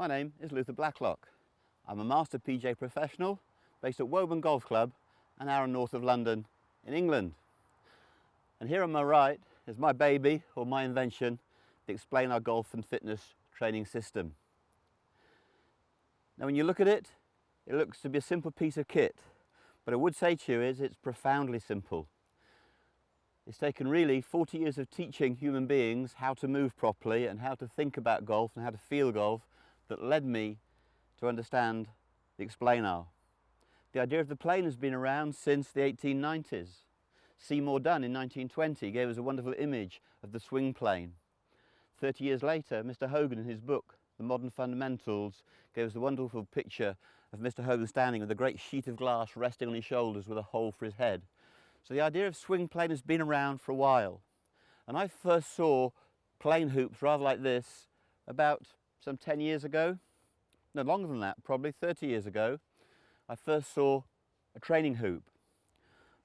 My name is Luther Blacklock. I'm a Master PGA Professional based at Woburn Golf Club, an hour north of London in England. And here on my right is my baby, or my invention, the Explanar Golf and Fitness Training System. Now when you look at it, it looks to be a simple piece of kit, but I would say to you is it's profoundly simple. It's taken really 40 years of teaching human beings how to move properly and how to think about golf and how to feel golf that led me to understand the Explanar. The idea of the plane has been around since the 1890s. Seymour Dunn in 1920 gave us a wonderful image of the swing plane. 30 years later, Mr. Hogan in his book, The Modern Fundamentals, gave us the wonderful picture of Mr. Hogan standing with a great sheet of glass resting on his shoulders with a hole for his head. So the idea of swing plane has been around for a while. And I first saw plane hoops rather like this about some 10 years ago. No, longer than that, probably 30 years ago. I first saw a training hoop.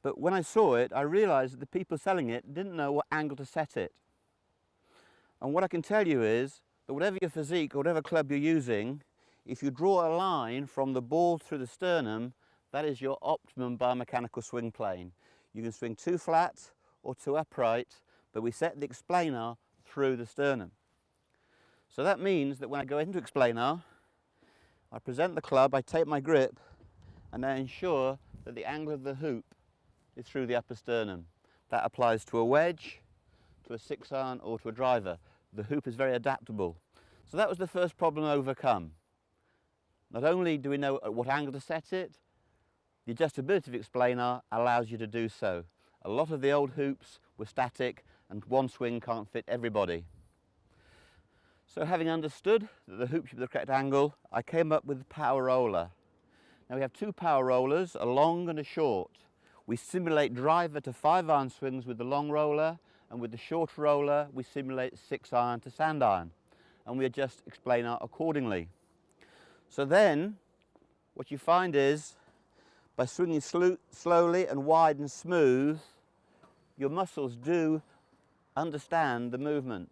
But when I saw it, I realized that the people selling it didn't know what angle to set it. And what I can tell you is that whatever your physique or whatever club you're using, if you draw a line from the ball through the sternum, that is your optimum biomechanical swing plane. You can swing too flat or too upright, but we set the Explanar through the sternum. So that means that when I go into Explanar, I present the club, I take my grip, and I ensure that the angle of the hoop is through the upper sternum. That applies to a wedge, to a 6-iron or to a driver. The hoop is very adaptable. So that was the first problem overcome. Not only do we know at what angle to set it, the adjustability of Explanar allows you to do so. A lot of the old hoops were static and one swing can't fit everybody. So having understood that the hoop should be the correct angle, I came up with the power roller. Now we have two power rollers, a long and a short. We simulate driver to 5-iron swings with the long roller, and with the short roller we simulate 6-iron to sand iron, and we adjust Explanar accordingly. So then what you find is by swinging slowly and wide and smooth, your muscles do understand the movement.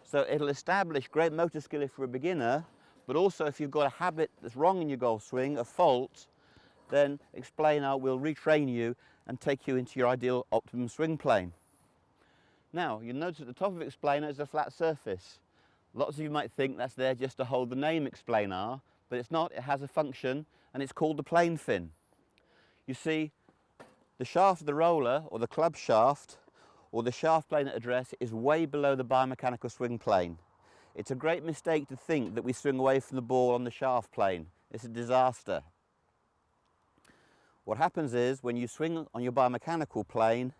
So it'll establish great motor skill if you're a beginner, but also if you've got a habit that's wrong in your golf swing, a fault, then Explanar will retrain you and take you into your ideal optimum swing plane. Now, you'll notice at the top of Explanar is a flat surface. Lots of you might think that's there just to hold the name Explanar, but it's not. It has a function, and it's called the plane fin. You see, the shaft of the roller, or the club shaft, or the shaft plane at address is way below the biomechanical swing plane. It's a great mistake to think that we swing away from the ball on the shaft plane. It's a disaster. What happens is when you swing on your biomechanical plane,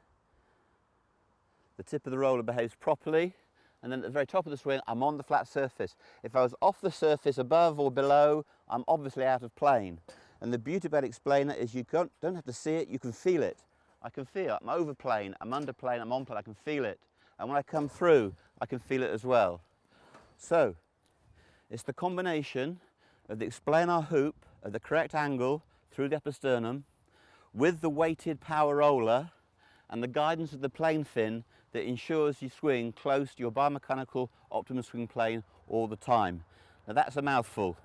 the tip of the roller behaves properly, and then at the very top of the swing, I'm on the flat surface. If I was off the surface above or below, I'm obviously out of plane. And the beauty about Explanar is you don't have to see it, you can feel it. I can feel it. I'm over plane, I'm under plane, I'm on plane, I can feel it. And when I come through, I can feel it as well. So, it's the combination of the Explanar hoop at the correct angle through the upper sternum with the weighted power roller and the guidance of the plane fin that ensures you swing close to your biomechanical optimum swing plane all the time. Now that's a mouthful,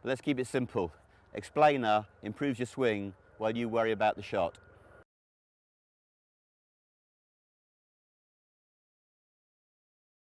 but let's keep it simple. Explanar improves your swing while you worry about the shot.